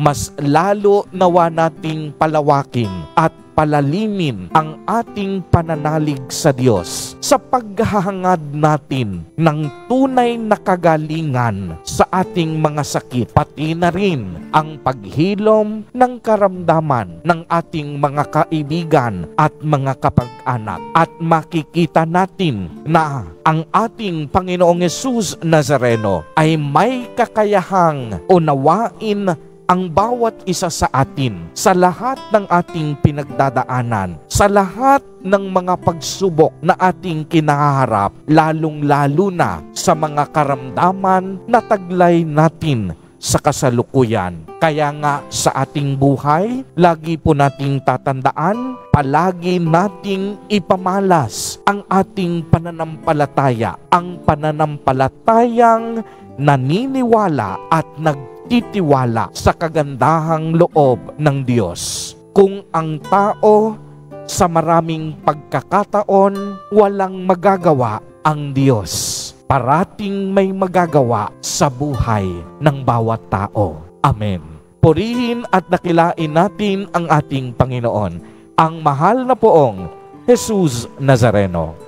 mas lalo nawa nating palawakin at palalimin ang ating pananalig sa Diyos sa paghahangad natin ng tunay na kagalingan sa ating mga sakit, pati na rin ang paghilom ng karamdaman ng ating mga kaibigan at mga kapag-anak. At makikita natin na ang ating Panginoong Hesus Nazareno ay may kakayahang unawain ang bawat isa sa atin sa lahat ng ating pinagdadaanan, sa lahat ng mga pagsubok na ating kinaharap, lalong-lalo na sa mga karamdaman na taglay natin sa kasalukuyan. Kaya nga sa ating buhay, lagi po nating tatandaan, palagi nating ipamalas ang ating pananampalataya, ang pananampalatayang naniniwala at nagtitiwala sa kagandahang loob ng Diyos. Kung ang tao sa maraming pagkakataon walang magagawa, ang Diyos parating may magagawa sa buhay ng bawat tao. Amen. Purihin at dakilain natin ang ating Panginoon, ang mahal na poong Jesus Nazareno.